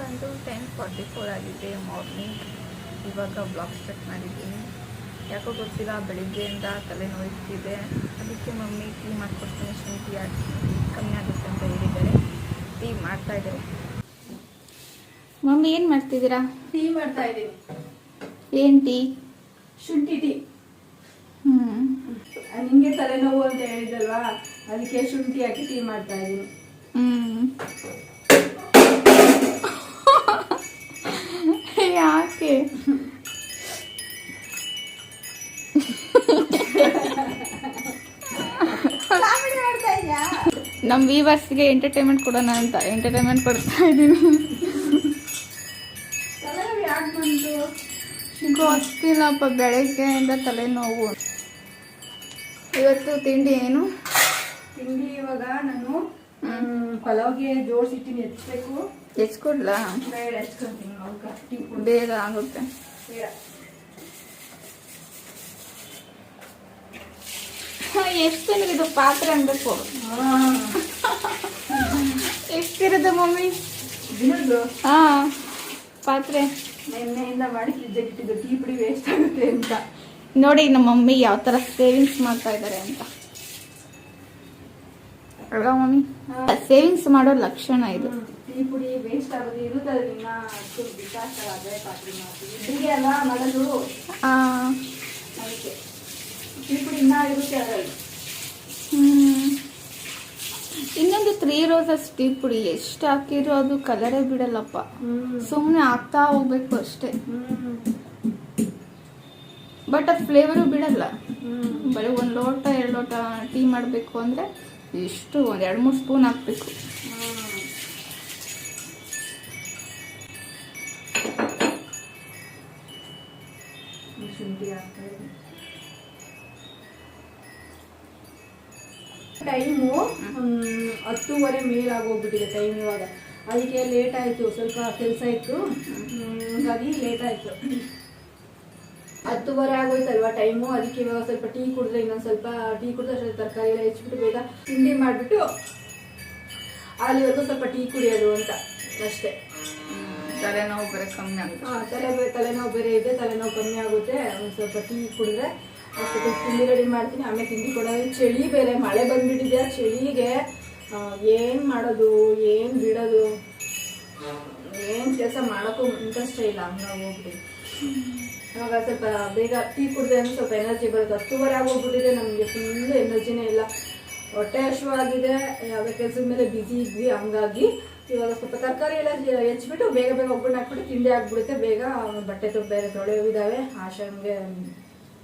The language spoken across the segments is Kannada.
ಬಂದು 10:44 ಆಗಿದೆ ಮಾರ್ನಿಂಗ್. ಇವಾಗ ಬ್ಲಾಗ್ ಸ್ಟಾರ್ಟ್ ಮಾಡಿದ್ದೀನಿ. ಯಾಕೋ ಗೊತ್ತಿಲ್ಲ, ಬೆಳಿಗ್ಗೆಯಿಂದ ತಲೆ ನೋಯ್ತಿದೆ. ಅದಕ್ಕೆ ಮಮ್ಮಿ ಟೀ ಮಾಡ್ಕೊಡ್ತೀನಿ, ಶುಂಠಿ ಹಾಕಿ ಕಮ್ಮಿ ಆಗುತ್ತೆ ಅಂತ ಹೇಳಿದ್ದಾರೆ. ಟೀ ಮಾಡ್ತಾ ಇದ್ದಾರೆ. ಮಮ್ಮಿ ಏನು ಮಾಡ್ತಿದ್ದೀರಾ? ಟೀ ಮಾಡ್ತಾ ಇದ್ದೀನಿ. ಏನು ಟೀ? ಶುಂಠಿ ಟೀ. ನಿಂಗೆ ತಲೆನೋವು ಅಂತ ಹೇಳಿದಲ್ವಾ, ಅದಕ್ಕೆ ಶುಂಠಿ ಹಾಕಿ ಟೀ ಮಾಡ್ತಾ ಇದ್ದೀನಿ. ಯಾಕೆ? ನಮ್ಮ ವ್ಯೂವರ್ಸ್ಗೆ ಎಂಟರ್ಟೈನ್ಮೆಂಟ್ ಕೊಡೋಣ ಅಂತ ಎಂಟರ್ಟೈನ್ಮೆಂಟ್ ಕೊಡ್ತಾ ಇದ್ದೀನಿ. ಗೊತ್ತಿಲ್ಲಪ್ಪ, ಬೆಳಗ್ಗೆಯಿಂದ ತಲೆನೋವು. ಇವತ್ತು ತಿಂಡಿ ಏನು? ತಿಂಡಿ ಇವಾಗ ನಾನು ಪಲಾವ್ಗೆ ಜೋಡಿಸಿಟ್ಟಿನಿ, ಹೆಚ್ಚಬೇಕು. ಹೆಚ್ಕೊಡ್ಲಾ? ಬೇಡ, ಹೆಚ್ಕೊಂತೀನಿ. ಬೇಗ ಆಗುತ್ತೆ. ಬೇಡ. ಎಷ್ಟು ಇದು ಪಾತ್ರೆ ಅನ್ಬೇಕು. ಎಷ್ಟಿರುತ್ತೆ ಮಮ್ಮಿ ದಿನದ್ದು? ಹಾ, ಪಾತ್ರೆ ನೆನ್ನೆಯಿಂದ ಮಾಡಿ ಫ್ರಿಜ್ಜಲ್ಲಿ ಇಟ್ಟಿದ್ದು, ಟೀ ಪುಡಿ ವೇಸ್ಟ್ ಆಗುತ್ತೆ ಅಂತ. ನೋಡಿ ನಮ್ಮ ಮಮ್ಮಿ ಯಾವ ಥರ ಸೇವಿಂಗ್ಸ್ ಮಾಡ್ತಾ ಇದ್ದಾರೆ ಅಂತ ಅಲ್ವಾ ಮಮ್ಮಿ? ಸೇವಿಂಗ್ಸ್ ಮಾಡೋ ಲಕ್ಷಣ ಇದು. ಟೀ ಪುಡಿ ವೇಸ್ಟ್ ಆಗೋದು ಇರುತ್ತೆ, ಇನ್ನ ಅಷ್ಟು ಬಿಸಾಕ್ತಾರೆ. ಅದೇ ಪಾತ್ರೆ ಮಾಡ್ತೀವಿ, ಹೀಗೆ ಅಲ್ಲ ಮಾಡೋದು. ಅದಕ್ಕೆ ಟೀ ಪುಡಿ ಇನ್ನ ಇರುತ್ತೆ ಅದರಲ್ಲಿ. ಇನ್ನೊಂದು 3 ರೋಸಸ್ ಟೀ ಪುಡಿ ಎಷ್ಟು ಹಾಕಿದ್ರು ಅದು ಕಲರೇ ಬಿಡಲ್ಲಪ್ಪ. ಸುಮ್ಮನೆ ಹಾಕ್ತಾ ಹೋಗ್ಬೇಕು ಅಷ್ಟೇ. ಬಟ್ ಅದು ಫ್ಲೇವರು ಬಿಡಲ್ಲ. ಬರೀ 1 ಲೋಟ 2 ಲೋಟ ಟೀ ಮಾಡಬೇಕು ಅಂದರೆ ಇಷ್ಟು 1-2-3 ಸ್ಪೂನ್ ಹಾಕ್ಬೇಕು. ಶುಂಠಿ ಹಾಕ್ತಾ ಇದ್ದೀನಿ. ಟೈಮು 10:30 ಮೇಲಾಗೋಗ್ಬಿಟ್ಟಿದೆ ಟೈಮ್ ಇವಾಗ. ಅದಕ್ಕೆ ಲೇಟ್ ಆಯಿತು, ಸ್ವಲ್ಪ ಕೆಲಸ ಇತ್ತು, ಹಾಗಾಗಿ ಲೇಟ್ ಆಯಿತು. 10:30 ಆಗೋಯ್ತಲ್ವಾ ಟೈಮು. ಅದಕ್ಕೆ ಇವಾಗ ಸ್ವಲ್ಪ ಟೀ ಕುಡಿದ್ರೆ, ಇನ್ನೊಂದು ಸ್ವಲ್ಪ ಟೀ ಕುಡಿದ್ರೆ ಅಷ್ಟೇ ತರಕಾರಿ ಎಲ್ಲ ಹೆಚ್ಚಿಬಿಟ್ಟು ಬೇಗ ತಿಂಡಿ ಮಾಡಿಬಿಟ್ಟು ಅಲ್ಲಿವರೆಗೂ ಸ್ವಲ್ಪ ಟೀ ಕುಡಿಯೋದು ಅಂತ ಅಷ್ಟೇ. ತಲೆನೋವು ಬೇರೆ ಕಮ್ಮಿ ಆಗುತ್ತೆ. ತಲೆನೋವು ಬೇರೆ ಇದೆ, ತಲೆನೋವು ಕಮ್ಮಿ ಆಗುತ್ತೆ. ಒಂದು ಸ್ವಲ್ಪ ಟೀ ಕುಡಿದ್ರೆ ಅಷ್ಟೊತ್ತಿಗೆ ತಿಂಡಿ ರೆಡಿ ಮಾಡ್ತೀನಿ. ಆಮೇಲೆ ತಿಂಡಿ ಕೊಡೋದು. ಚಳಿ ಬೇರೆ, ಮಳೆ ಬಂದ್ಬಿಟ್ಟಿದೆ. ಚಳಿಗೆ ಏನು ಮಾಡೋದು, ಏನು ಬಿಡೋದು, ಏನು ಕೆಲಸ ಮಾಡೋಕ್ಕೂ ಇಂಟ್ರೆಸ್ಟೇ ಇಲ್ಲ. ಹಂಗಾಗಿ ಹೋಗ್ಬಿಟ್ಟು ಇವಾಗ ಸ್ವಲ್ಪ ಬೇಗ ಟೀ ಕುಡಿದ್ರೆ ಅಂದ್ರೆ ಸ್ವಲ್ಪ ಎನರ್ಜಿ ಬರುತ್ತೆ. 10:30 ಆಗೋಗ್ಬಿಟ್ಟಿದೆ, ನಮಗೆ ಫುಲ್ ಎನರ್ಜಿನೇ ಇಲ್ಲ. ಹೊಟ್ಟೆ ಹಸಿವಾಗಿದೆ, ಯಾವುದೇ ಕೆಲಸದ ಮೇಲೆ ಬ್ಯುಸಿ ಇದ್ವಿ. ಹಂಗಾಗಿ ಇವಾಗ ಸ್ವಲ್ಪ ತರಕಾರಿ ಎಲ್ಲ ಹೆಚ್ಚಿಬಿಟ್ಟು ಬೇಗ ಬೇಗ ಒಬ್ಬಟ್ಟು ಹಾಕ್ಬಿಟ್ಟು ತಿಂಡಿ ಆಗ್ಬಿಡುತ್ತೆ. ಬೇಗ ಬಟ್ಟೆ ಬೇರೆ ತೊಳೆಯೋವಿದ್ದಾವೆ. ಆಶಾನ್ಗೆ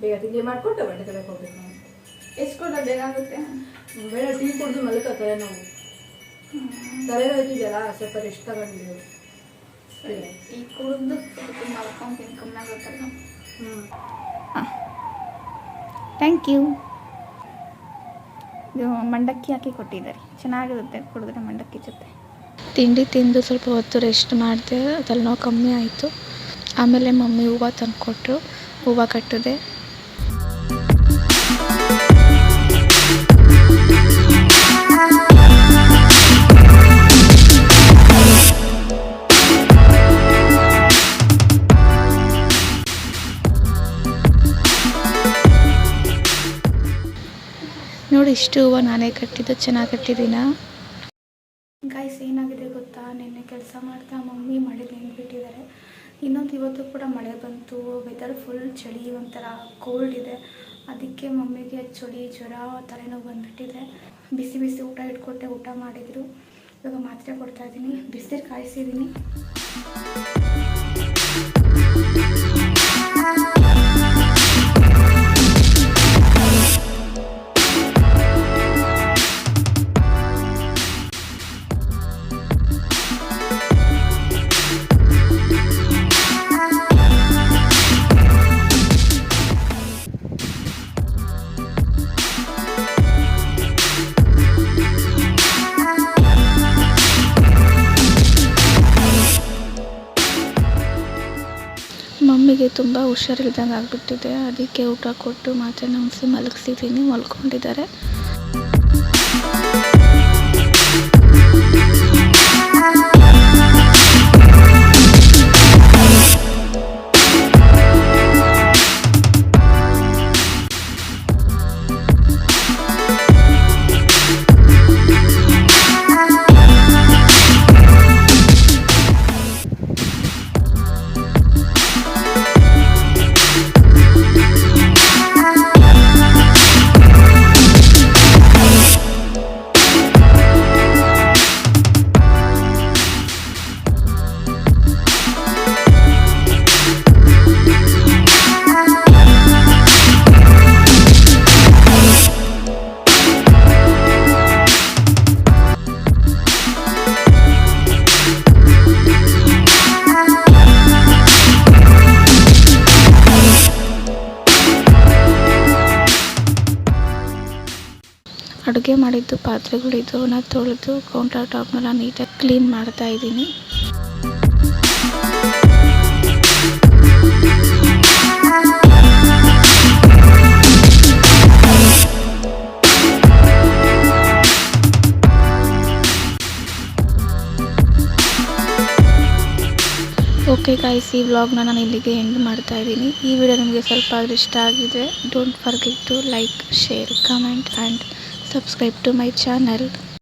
ಬೇಗ ತಿಂಡಿ ಮಾಡಿಕೊಟ್ಟು ಬಟ್ಟೆ ತೊಳೆಯಕ್ಕೆ ಹೋಗ್ಬೇಕು. ನಾವು ಎಸ್ಕೊಂಡ್ರೆ ಬೇಗ ಆಗುತ್ತೆ. ಬೇಡ, ಟೀ ಕುಡಿದು ಮಲ್ಕ ತಲೆನೋವು ಇದೆಯಲ್ಲ, ಸ್ವಲ್ಪ ರೆಸ್ಟ್ ತಗೊಂಡಿದ್ದೀವಿ. ಈ ಕುಡಿದು ಮಾಡ್ಕೊಂಡು ಕಮ್ಮಿ ಆಗುತ್ತಲ್ಲ. Thank you. ಇದು ಮಂಡಕ್ಕಿ ಹಾಕಿ ಕೊಟ್ಟಿದ್ದಾರೆ, ಚೆನ್ನಾಗಿರುತ್ತೆ ಕುಡಿದ್ರೆ ಮಂಡಕ್ಕಿ ಜೊತೆ. ತಿಂಡಿ ತಿಂದು ಸ್ವಲ್ಪ ಹೊತ್ತು ರೆಸ್ಟ್ ಮಾಡಿದೆ, ತಲೆನೋವು ಕಮ್ಮಿ ಆಯಿತು. ಆಮೇಲೆ ಮಮ್ಮಿ ಹೂವು ತಂದುಕೊಟ್ರು, ಹೂವು ಕಟ್ಟಿದೆ. ನೋಡಿ, ಇಷ್ಟು ಹೂವು ನಾನೇ ಕಟ್ಟಿದ್ದು. ಚೆನ್ನಾಗಿ ಕಟ್ಟಿದ್ದೀನ ಗಾಯ್ಸ್. ಏನಾಗಿದೆ ಗೊತ್ತಾ, ನಿನ್ನೆ ಕೆಲಸ ಮಾಡ್ತಾ ಮಮ್ಮಿ ಮಳೆ ನೆನ್ಬಿಟ್ಟಿದ್ದಾರೆ. ಇನ್ನೊಂದು ಇವತ್ತು ಕೂಡ ಮಳೆ ಬಂತು. ವೆದರ್ ಫುಲ್ ಚಳಿ, ಒಂಥರ ಕೋಲ್ಡ್ ಇದೆ. ಅದಕ್ಕೆ ಮಮ್ಮಿಗೆ ಚಳಿ, ಜ್ವರ, ತಲೆನೋವು ಬಂದುಬಿಟ್ಟಿದೆ. ಬಿಸಿ ಬಿಸಿ ಊಟ ಇಟ್ಕೊಟ್ಟೆ, ಊಟ ಮಾಡಿದರು. ಇವಾಗ ಮಾತ್ರೆ ಕೊಡ್ತಾಯಿದ್ದೀನಿ, ಬಿಸಿನೀರು ಕಾಯಿಸಿದ್ದೀನಿ. ಮಮ್ಮಿಗೆ ತುಂಬ ಹುಷಾರಿಲ್ದಂಗೆ ಆಗಿಬಿಟ್ಟಿದೆ. ಅದಕ್ಕೆ ಊಟ ಕೊಟ್ಟು ಮಾತ್ರೆ ನುಂಗಿಸಿ ಮಲಗಿಸಿದ್ದೀನಿ. ಮಲ್ಕೊಂಡಿದ್ದಾರೆ. ಅಡುಗೆ ಮಾಡಿದ್ದು ಪಾತ್ರೆಗಳಿದ್ದು ಅವನ್ನ ತೊಳೆದು ಕೌಂಟರ್ ಟಾಪ್ನೆಲ್ಲ ನೀಟಾಗಿ ಕ್ಲೀನ್ ಮಾಡ್ತಾ ಇದ್ದೀನಿ. ಓಕೆ ಗೈಸ್, ಈ ವ್ಲಾಗ್ನ ನಾನು ಇಲ್ಲಿಗೆ ಎಂಡ್ ಮಾಡ್ತಾ ಇದ್ದೀನಿ. ಈ ವಿಡಿಯೋ ನಿಮಗೆ ಸ್ವಲ್ಪ ಆದರೂ ಇಷ್ಟ ಆಗಿದೆ, don't forget to like, share, comment and subscribe to my channel.